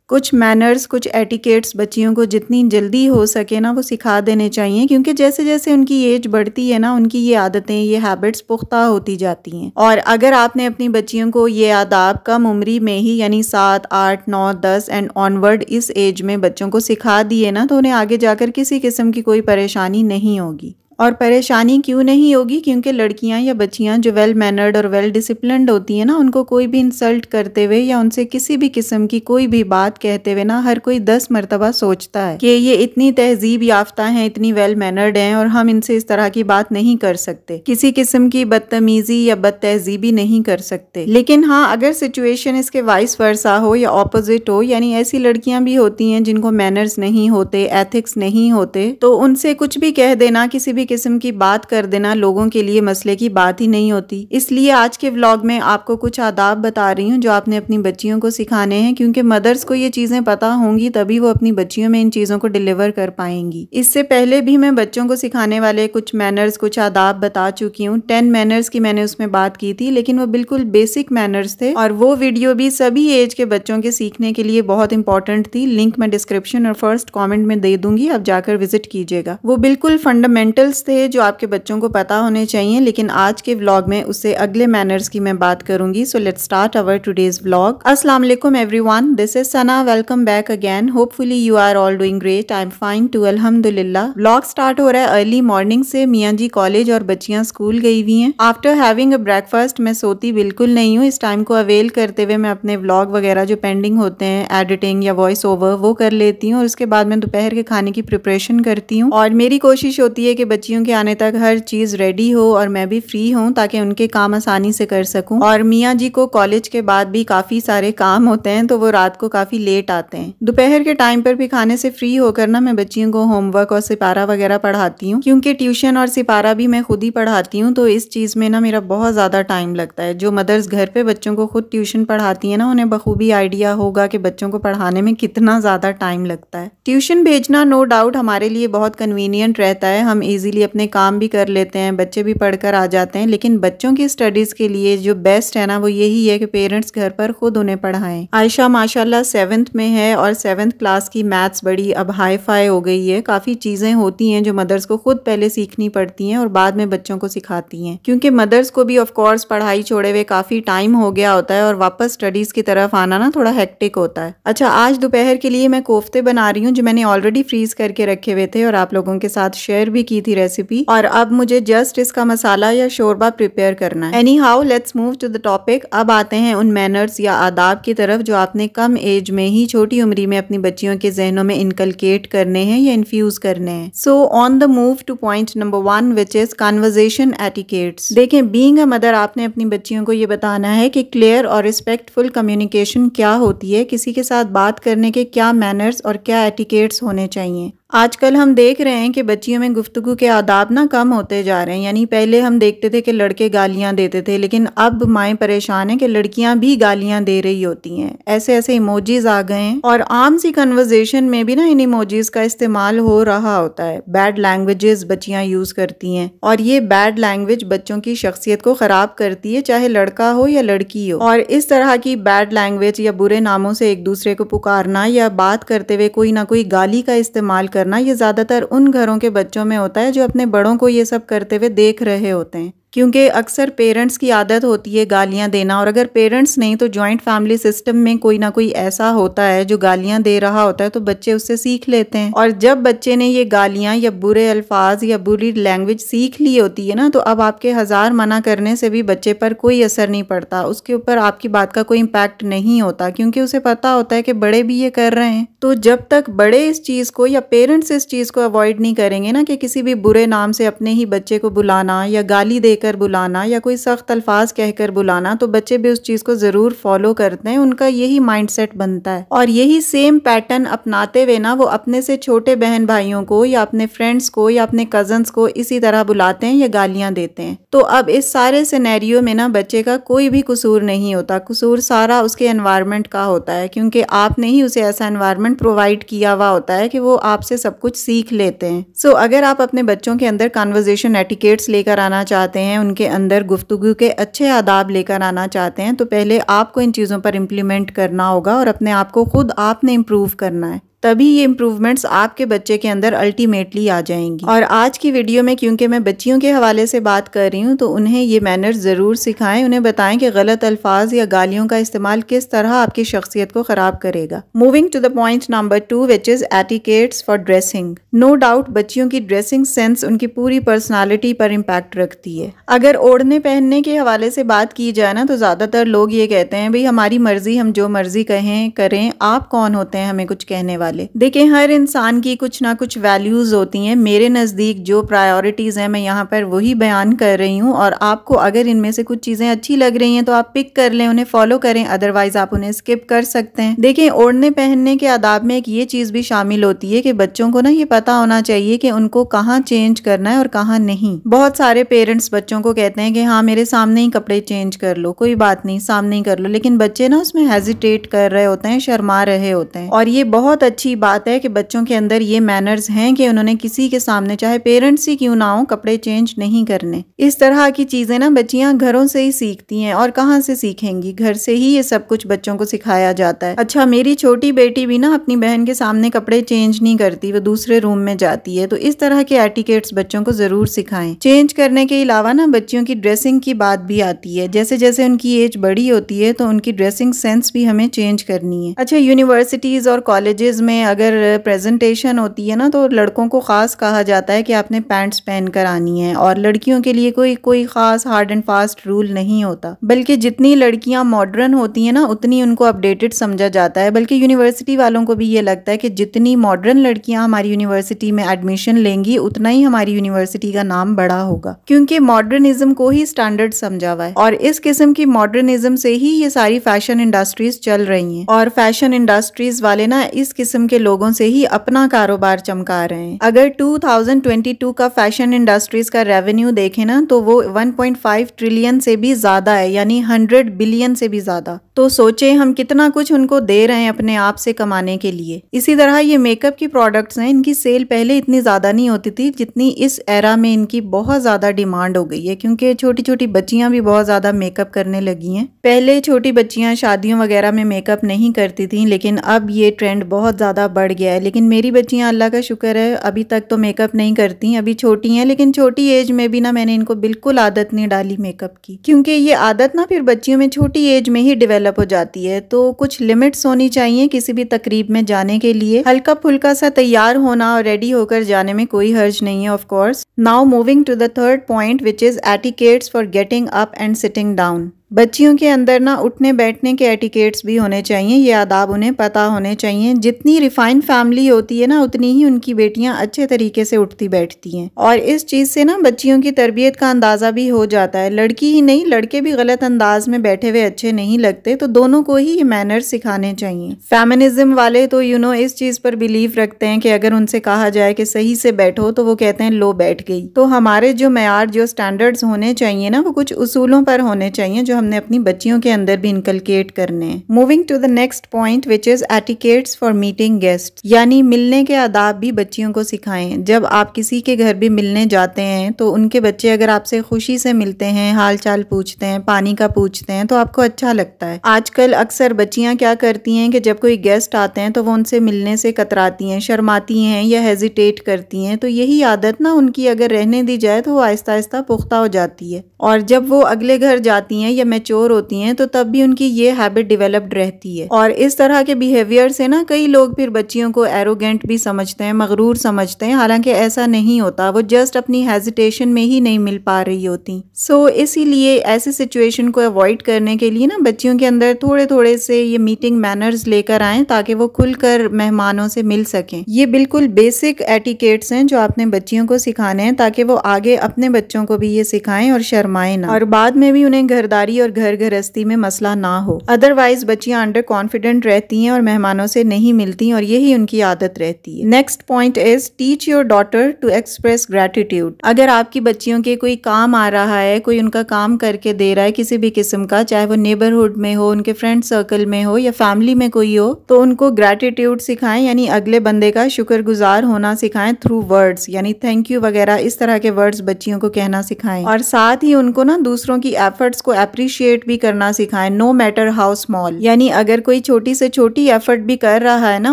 कुछ मैनर्स, कुछ एटिकेट्स बच्चियों को जितनी जल्दी हो सके ना वो सिखा देने चाहिए, क्योंकि जैसे जैसे उनकी एज बढ़ती है ना उनकी ये आदतें, ये हैबिट्स पुख्ता होती जाती हैं। और अगर आपने अपनी बच्चियों को ये आदाब कम उम्री में ही यानी 7, 8, 9, 10 एंड ऑनवर्ड इस एज में बच्चों को सिखा दिए ना तो उन्हें आगे जाकर किसी किस्म की कोई परेशानी नहीं होगी। और परेशानी क्यों नहीं होगी? क्योंकि लड़कियां या बच्चियां जो वेल मैनर्ड और वेल डिसिप्लिन्ड होती हैं ना, उनको कोई भी इंसल्ट करते हुए या उनसे किसी भी किस्म की कोई भी बात कहते हुए ना हर कोई 10 मरतबा सोचता है कि ये इतनी तहजीब याफ्ता हैं, इतनी वेल मैनर्ड हैं और हम इनसे इस तरह की बात नहीं कर सकते, किसी किस्म की बदतमीजी या बदतहजीबी नहीं कर सकते। लेकिन हाँ, अगर सिचुएशन इसके वाइस वर्सा हो या ऑपोजिट हो, यानी ऐसी लड़कियां भी होती हैं जिनको मैनर्स नहीं होते, एथिक्स नहीं होते, तो उनसे कुछ भी कह देना, किसी भी किस्म की बात कर देना लोगों के लिए मसले की बात ही नहीं होती। इसलिए आज के व्लॉग में आपको कुछ आदाब बता रही हूँ जो आपने अपनी बच्चियों को सिखाने हैं, क्योंकि मदर्स को ये चीजें पता होंगी तभी वो अपनी बच्चियों में इन चीजों को डिलीवर कर पाएंगी। इससे पहले भी मैं बच्चों को सिखाने वाले कुछ मैनर्स, कुछ आदाब बता चुकी हूँ। 10 मैनर्स की मैंने उसमें बात की थी, लेकिन वो बिल्कुल बेसिक मैनर्स थे और वो वीडियो भी सभी एज के बच्चों के सीखने के लिए बहुत इंपॉर्टेंट थी। लिंक मैं डिस्क्रिप्शन और फर्स्ट कॉमेंट में दे दूंगी, आप जाकर विजिट कीजिएगा। वो बिल्कुल फंडामेंटल थे जो आपके बच्चों को पता होने चाहिए, लेकिन आज के व्लॉग में उससे अगले मैनर्स की मैं बात करूंगी। So let's start our today's vlog. अस्सलाम वालेकुम everyone, this is Sana, welcome back again. Hopefully you are all doing great, I am fine too, अल्हम्दुलिल्लाह। व्लॉग स्टार्ट हो रहा है अर्ली मॉर्निंग से। मियाँ जी कॉलेज और बच्चियां स्कूल गई हुई हैं। आफ्टर हैविंग अ ब्रेकफास्ट मैं सोती बिल्कुल नहीं हूँ। इस टाइम को अवेल करते हुए मैं अपने व्लॉग वगैरह जो पेंडिंग होते हैं, एडिटिंग या वॉइस ओवर, वो कर लेती हूँ और उसके बाद मैं दोपहर के खाने की प्रिपरेशन करती हूँ। और मेरी कोशिश होती है कि बच्चियों के आने तक हर चीज रेडी हो और मैं भी फ्री हूँ ताकि उनके काम आसानी से कर सकूं। और मियाँ जी को कॉलेज के बाद भी काफी सारे काम होते हैं तो वो रात को काफी लेट आते हैं। दोपहर के टाइम पर भी खाने से फ्री होकर ना मैं बच्चियों को होमवर्क और सिपारा वगैरह पढ़ाती हूँ, क्योंकि ट्यूशन और सिपारा भी मैं खुद ही पढ़ाती हूँ, तो इस चीज में ना मेरा बहुत ज्यादा टाइम लगता है। जो मदर्स घर पे बच्चों को खुद ट्यूशन पढ़ाती है ना उन्हें बखूबी आइडिया होगा कि बच्चों को पढ़ाने में कितना ज्यादा टाइम लगता है। ट्यूशन भेजना नो डाउट हमारे लिए बहुत कन्वीनियंट रहता है, हम इजीली अपने काम भी कर लेते हैं, बच्चे भी पढ़कर आ जाते हैं। लेकिन बच्चों की स्टडीज के लिए जो बेस्ट है ना वो यही है कि पेरेंट्स घर पर खुद उन्हें पढ़ाएं। आयशा माशाल्लाह 7th में है और 7th क्लास की मैथ्स बड़ी अब हाई फाई हो गई है। काफी चीजें होती हैं जो मदर्स को खुद पहले सीखनी पड़ती हैं और बाद में बच्चों को सिखाती हैं, क्योंकि मदर्स को भी ऑफ कोर्स पढ़ाई छोड़े हुए काफी टाइम हो गया होता है और वापस स्टडीज की तरफ आना ना थोड़ा हेक्टिक होता है। अच्छा, आज दोपहर के लिए मैं कोफ्ते बना रही हूँ जो मैंने ऑलरेडी फ्रीज करके रखे हुए थे और आप लोगों के साथ शेयर भी की थी रेसिपी, और अब मुझे जस्ट इसका मसाला या शोरबा प्रिपेयर करना है। Anyhow, let's move to the topic. अब आते हैं उन मैनर्स या आदाब की तरफ जो आपने कम एज में ही, छोटी उम्री में अपनी बच्चियों के जहनों में इनकलकेट करने हैं या इन्फ्यूज करने हैं। So on the move two point number 1 which is conversation etiquettes. देखें, बीइंग अ मदर आपने अपनी बच्चियों को ये बताना है कि क्लियर और रिस्पेक्टफुल कम्युनिकेशन क्या होती है, किसी के साथ बात करने के क्या मैनर्स और क्या एटिकेट्स होने चाहिए। आजकल हम देख रहे हैं कि बच्चियों में गुफ्तगू के आदाब ना कम होते जा रहे हैं। यानी पहले हम देखते थे कि लड़के गालियां देते थे, लेकिन अब माएँ परेशान हैं कि लड़कियां भी गालियां दे रही होती हैं। ऐसे ऐसे इमोजीज आ गए हैं और आम सी कन्वर्सेशन में भी ना इन इमोजीज का इस्तेमाल हो रहा होता है। बैड लैंग्वेजेस बच्चियां यूज करती हैं और ये बैड लैंग्वेज बच्चों की शख्सियत को खराब करती है, चाहे लड़का हो या लड़की हो। और इस तरह की बैड लैंग्वेज या बुरे नामों से एक दूसरे को पुकारना या बात करते हुए कोई ना कोई गाली का इस्तेमाल करना, ये ज्यादातर उन घरों के बच्चों में होता है जो अपने बड़ों को ये सब करते हुए देख रहे होते हैं, क्योंकि अक्सर पेरेंट्स की आदत होती है गालियां देना, और अगर पेरेंट्स नहीं तो जॉइंट फैमिली सिस्टम में कोई ना कोई ऐसा होता है जो गालियां दे रहा होता है, तो बच्चे उससे सीख लेते हैं। और जब बच्चे ने ये गालियां या बुरे अल्फाज या बुरी लैंग्वेज सीख ली होती है ना, तो अब आपके 1000 मना करने से भी बच्चे पर कोई असर नहीं पड़ता, उसके ऊपर आपकी बात का कोई इम्पैक्ट नहीं होता, क्योंकि उसे पता होता है कि बड़े भी ये कर रहे हैं। तो जब तक बड़े इस चीज को या पेरेंट्स इस चीज को अवॉइड नहीं करेंगे ना कि किसी भी बुरे नाम से अपने ही बच्चे को बुलाना या गाली देकर बुलाना या कोई सख्त अल्फाज कहकर बुलाना, तो बच्चे भी उस चीज को जरूर फॉलो करते हैं। उनका यही माइंडसेट बनता है और यही सेम पैटर्न अपनाते हुए ना वो अपने से छोटे बहन भाइयों को या अपने फ्रेंड्स को या अपने कजन्स को इसी तरह बुलाते हैं या गालियां देते हैं। तो अब इस सारे सिनेरियो में ना बच्चे का कोई भी कसूर नहीं होता, कसूर सारा उसके एनवायरनमेंट का होता है, क्योंकि आपने ही उसे ऐसा एनवायरनमेंट प्रोवाइड किया हुआ होता है कि वो आपसे सब कुछ सीख लेते हैं। सो अगर आप अपने बच्चों के अंदर कन्वर्सेशन एटिकेट्स लेकर आना चाहते हैं हैं, उनके अंदर गुफ्तगू के अच्छे आदाब लेकर आना चाहते हैं, तो पहले आपको इन चीज़ों पर इम्प्लीमेंट करना होगा और अपने आप को खुद आपने इम्प्रूव करना है। तभी ये इम्प्रूवमेंट्स आपके बच्चे के अंदर अल्टीमेटली आ जाएंगी। और आज की वीडियो में क्योंकि मैं बच्चियों के हवाले से बात कर रही हूँ, तो उन्हें ये मैनर्स ज़रूर सिखाएं, उन्हें बताएं कि गलत अल्फाज या गालियों का इस्तेमाल किस तरह आपकी शख्सियत को ख़राब करेगा। Moving to the point number 2 which is etiquettes for dressing. No doubt बच्चियों की ड्रेसिंग सेंस उनकी पूरी पर्सनैलिटी पर इम्पैक्ट रखती है। अगर ओढ़ने पहनने के हवाले से बात की जाए ना, तो ज़्यादातर लोग ये कहते हैं भाई हमारी मर्जी, हम जो मर्जी कहें करें, आप कौन होते हैं हमें कुछ कहने वाले। देखिए हर इंसान की कुछ ना कुछ वैल्यूज होती हैं। मेरे नज़दीक जो प्रायोरिटीज़ हैं मैं यहाँ पर वही बयान कर रही हूँ, और आपको अगर इनमें से कुछ चीज़ें अच्छी लग रही हैं तो आप पिक कर लें, उन्हें फॉलो करें, अदरवाइज आप उन्हें स्किप कर सकते हैं। देखिए ओढ़ने पहनने के आदाब में एक ये चीज़ भी शामिल होती है कि बच्चों को ना ये पता होना चाहिए कि उनको कहाँ चेंज करना है और कहाँ नहीं। बहुत सारे पेरेंट्स बच्चों को कहते हैं कि हाँ मेरे सामने ही कपड़े चेंज कर लो, कोई बात नहीं सामने ही कर लो, लेकिन बच्चे ना उसमें हेजिटेट कर रहे होते हैं, शर्मा रहे होते हैं। और ये बहुत अच्छी बात है कि बच्चों के अंदर ये मैनर्स हैं कि उन्होंने किसी के सामने, चाहे पेरेंट्स ही क्यों ना हो, कपड़े चेंज नहीं करने। इस तरह की चीजें ना बच्चियां घरों से ही सीखती हैं, और कहाँ से सीखेंगी, घर से ही ये सब कुछ बच्चों को सिखाया जाता है। अच्छा मेरी छोटी बेटी भी ना अपनी बहन के सामने कपड़े चेंज नहीं करती, वो दूसरे रूम में जाती है। तो इस तरह के एटिकेट्स बच्चों को जरूर सिखाएं। चेंज करने के अलावा ना बच्चियों की ड्रेसिंग की बात भी आती है। जैसे जैसे उनकी एज बड़ी होती है तो उनकी ड्रेसिंग सेंस भी हमें चेंज करनी है। अच्छा यूनिवर्सिटीज और कॉलेजेस में अगर प्रेजेंटेशन होती है ना, तो लड़कों को खास कहा जाता है कि आपने पैंट्स पहन कर आनी है, और लड़कियों के लिए कोई खास हार्ड एंड फास्ट रूल नहीं होता, बल्कि जितनी लड़कियां मॉडर्न होती हैं ना उतनी उनको अपडेटेड समझा जाता है। बल्कि यूनिवर्सिटी वालों को भी ये लगता है कि जितनी मॉडर्न लड़कियां हमारी यूनिवर्सिटी में एडमिशन लेंगी उतना ही हमारी यूनिवर्सिटी का नाम बड़ा होगा, क्योंकि मॉडर्निज्म को ही स्टैंडर्ड समझा हुआ है। और इस किस्म की मॉडर्निज्म से ही ये सारी फैशन इंडस्ट्रीज चल रही हैं, और फैशन इंडस्ट्रीज वाले ना इस किस्म के लोगों से ही अपना कारोबार चमका रहे हैं। अगर 2022 का फैशन इंडस्ट्रीज का रेवेन्यू देखें ना, तो वो 1.5 ट्रिलियन से भी ज्यादा है, यानी 100 बिलियन से भी ज्यादा। तो सोचे हम कितना कुछ उनको दे रहे हैं अपने आप से कमाने के लिए। इसी तरह ये मेकअप की प्रोडक्ट्स हैं, इनकी सेल पहले इतनी ज्यादा नहीं होती थी जितनी इस एरा में इनकी बहुत ज्यादा डिमांड हो गई है, क्योंकि छोटी छोटी बच्चियां भी बहुत ज्यादा मेकअप करने लगी हैं। पहले छोटी बच्चियां शादियों वगैरह में मेकअप नहीं करती थी, लेकिन अब ये ट्रेंड बहुत ज्यादा बढ़ गया है। लेकिन मेरी बच्चियां अल्लाह का शुक्र है अभी तक तो मेकअप नहीं करती, अभी छोटी हैं, लेकिन छोटी एज में भी ना मैंने इनको बिल्कुल आदत नहीं डाली मेकअप की, क्योंकि ये आदत ना फिर बच्चियों में छोटी एज में ही डेवलप हो जाती है। तो कुछ लिमिट्स होनी चाहिए किसी भी तकरीब में जाने के लिए। हल्का फुल्का सा तैयार होना और रेडी होकर जाने में कोई हर्ज नहीं है of course. Now moving to the third point which is etiquettes for getting up and sitting down. बच्चियों के अंदर ना उठने बैठने के एटिकेट्स भी होने चाहिए, ये आदाब उन्हें पता होने चाहिए। जितनी रिफाइंड फैमिली होती है ना उतनी ही उनकी बेटियां अच्छे तरीके से उठती बैठती हैं, और इस चीज से ना बच्चियों की तरबियत का अंदाजा भी हो जाता है। लड़की ही नहीं लड़के भी गलत अंदाज में बैठे हुए अच्छे नहीं लगते, तो दोनों को ही ये मैनर्स सिखाने चाहिए। फेमिनिज्म वाले तो इस चीज पर बिलीव रखते हैं कि अगर उनसे कहा जाए कि सही से बैठो तो वो कहते हैं लो बैठ गई। तो हमारे जो मेयार जो स्टैंडर्ड्स होने चाहिए ना, वो कुछ उसूलों पर होने चाहिए जो हमने अपनी बच्चियों के अंदर भी इनकलकेट करने हैं। Moving to the next point which is etiquettes for meeting guest, यानी मिलने के आदाब भी बच्चियों को सिखाएं। जब आप किसी के घर भी मिलने जाते हैं तो उनके बच्चे अगर आपसे खुशी से मिलते हैं, हाल चाल पूछते हैं, पानी का पूछते हैं, तो आपको अच्छा लगता है। आजकल अक्सर बच्चियां क्या करती हैं कि जब कोई गेस्ट आते हैं तो वो उनसे मिलने से कतराती हैं, शर्माती हैं या हेजिटेट करती हैं। तो यही आदत ना उनकी अगर रहने दी जाए तो वो आहिस्ता आहिस्ता पुख्ता हो जाती है, और जब वो अगले घर जाती हैं या मैच्योर होती हैं तो तब भी उनकी ये हैबिट डेवलप्ड रहती है। और इस तरह के बिहेवियर से ना कई लोग फिर बच्चियों को एरोगेंट भी समझते हैं, मगरूर समझते हैं, हालांकि ऐसा नहीं होता। वो जस्ट अपनी हेजिटेशन में ही नहीं मिल पा रही होती। सो इसीलिए ऐसी सिचुएशन को अवॉइड करने के लिए ना बच्चियों के अंदर थोड़े थोड़े से ये मीटिंग मैनर्स लेकर आएं, ताकि वो खुलकर मेहमानों से मिल सकें। ये बिल्कुल बेसिक एटिकेट्स हैं जो आपने बच्चियों को सिखाने हैं, ताकि वो आगे अपने बच्चों को भी ये सिखाएं और शर्माएं ना, और बाद में भी उन्हें घरदारी समझदारी और घर गृहस्थी में मसला ना हो। अदरवाइज बच्चियां अंडर कॉन्फिडेंट रहती हैं और मेहमानों से नहीं मिलती और यही उनकी आदत रहती है। Next point is teach your daughter to express gratitude. अगर आपकी बच्चियों के कोई काम आ रहा है, कोई उनका काम करके दे रहा है किसी भी किस्म का, चाहे वो नेबरहुड में हो, उनके फ्रेंड सर्कल में हो या फैमिली में कोई हो, तो उनको ग्रेटिट्यूड सिखाएं, यानी अगले बंदे का शुक्रगुजार होना सिखाएं थ्रू वर्ड्स, यानी थैंक यू वगैरह इस तरह के वर्ड्स बच्चियों को कहना सिखाएं। और साथ ही उनको ना दूसरों की एफर्ट्स को अप्रिशिएट भी करना सिखाएं, नो मैटर हाउ स्मॉल। यानी अगर कोई छोटी से छोटी एफर्ट भी कर रहा है ना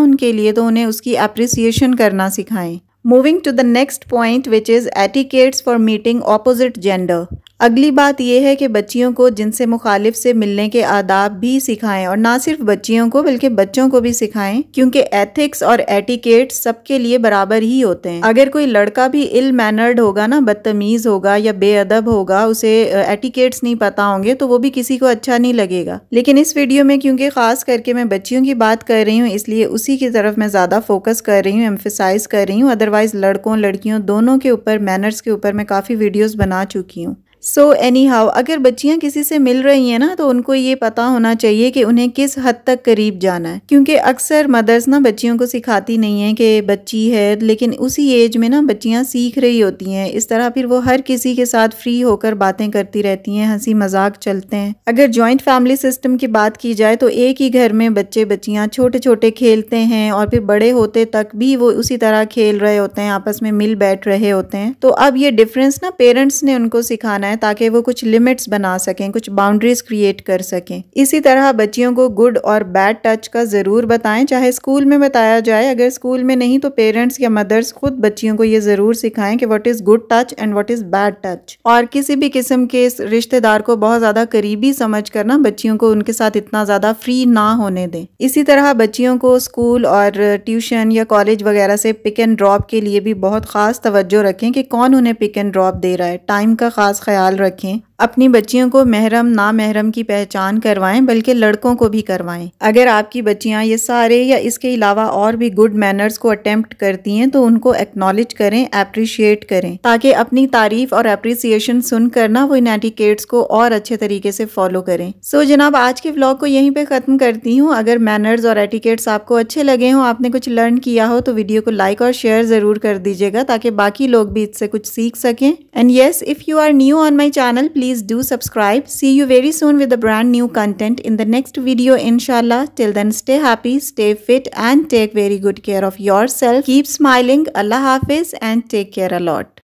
उनके लिए, तो उन्हें उसकी अप्रिसिएशन करना सिखाएं। Moving to the next point which is etiquettes for meeting opposite gender. अगली बात यह है कि बच्चियों को जिनसे मुखालिफ से मिलने के आदाब भी सिखाएं, और ना सिर्फ बच्चियों को बल्कि बच्चों को भी सिखाएं, क्योंकि एथिक्स और एटिकेट सबके लिए बराबर ही होते हैं। अगर कोई लड़का भी इल मैनर्ड होगा ना, बदतमीज होगा या बेअदब होगा, उसे एटिकेट्स नहीं पता होंगे, तो वो भी किसी को अच्छा नहीं लगेगा। लेकिन इस वीडियो में क्योंकि खास करके मैं बच्चियों की बात कर रही हूँ, इसलिए उसी की तरफ मैं ज्यादा फोकस कर रही हूँ, एम्फेसाइज कर रही हूँ। अदरवाइज लड़कों लड़कियों दोनों के ऊपर, मैनर्स के ऊपर मैं काफी वीडियोस बना चुकी हूँ। सो एनी हाउ, अगर बच्चियां किसी से मिल रही हैं ना, तो उनको ये पता होना चाहिए कि उन्हें किस हद तक करीब जाना है, क्योंकि अक्सर मदर्स ना बच्चियों को सिखाती नहीं है कि बच्ची है, लेकिन उसी एज में ना बच्चियां सीख रही होती हैं। इस तरह फिर वो हर किसी के साथ फ्री होकर बातें करती रहती हैं, हंसी मजाक चलते हैं। अगर जॉइंट फैमिली सिस्टम की बात की जाए तो एक ही घर में बच्चे बच्चियां छोटे छोटे खेलते हैं, और फिर बड़े होते तक भी वो उसी तरह खेल रहे होते हैं, आपस में मिल बैठ रहे होते हैं। तो अब ये डिफरेंस ना पेरेंट्स ने उनको सिखाना है, ताकि वो कुछ लिमिट्स बना सकें, कुछ बाउंड्रीज क्रिएट कर सकें। इसी तरह बच्चियों को गुड और बैड टच का जरूर बताएं, चाहे स्कूल में बताया जाए, अगर स्कूल में नहीं तो पेरेंट्स या मदर्स खुद बच्चियों को ये जरूर सिखाएं कि what is good touch and what is bad touch. और किसी भी किस्म के रिश्तेदार को बहुत ज्यादा करीबी समझ कर ना बच्चियों को उनके साथ इतना ज्यादा फ्री ना होने दें। इसी तरह बच्चियों को स्कूल और ट्यूशन या कॉलेज वगैरह से पिक एंड ड्रॉप के लिए भी बहुत खास तवज्जो रखें कि कौन उन्हें पिक एंड ड्रॉप दे रहा है, टाइम का खास ख्याल रखें। अपनी बच्चियों को महरम ना महरम की पहचान करवाएं, बल्कि लड़कों को भी करवाएं। अगर आपकी बच्चियां ये सारे या इसके अलावा और भी गुड मैनर्स को अटेम्प्ट करती हैं, तो उनको एक्नॉलेज करें, अप्रिशिएट करें, ताकि अपनी तारीफ और अप्रिसिएशन सुनकर ना वो इन एटिकेट्स को और अच्छे तरीके से फॉलो करें। सो जनाब, आज के व्लॉग को यहीं पे खत्म करती हूँ। अगर मैनर्स और एटिकेट्स आपको अच्छे लगे हों, आपने कुछ लर्न किया हो, तो वीडियो को लाइक और शेयर जरूर कर दीजिएगा, ताकि बाकी लोग भी इससे कुछ सीख सकें। And yes, if you are new on my channel, please do subscribe. See you very soon with the brand new content in the next video, inshallah. Till then, stay happy, stay fit, and take very good care of yourself. Keep smiling. Allah Hafiz and take care a lot.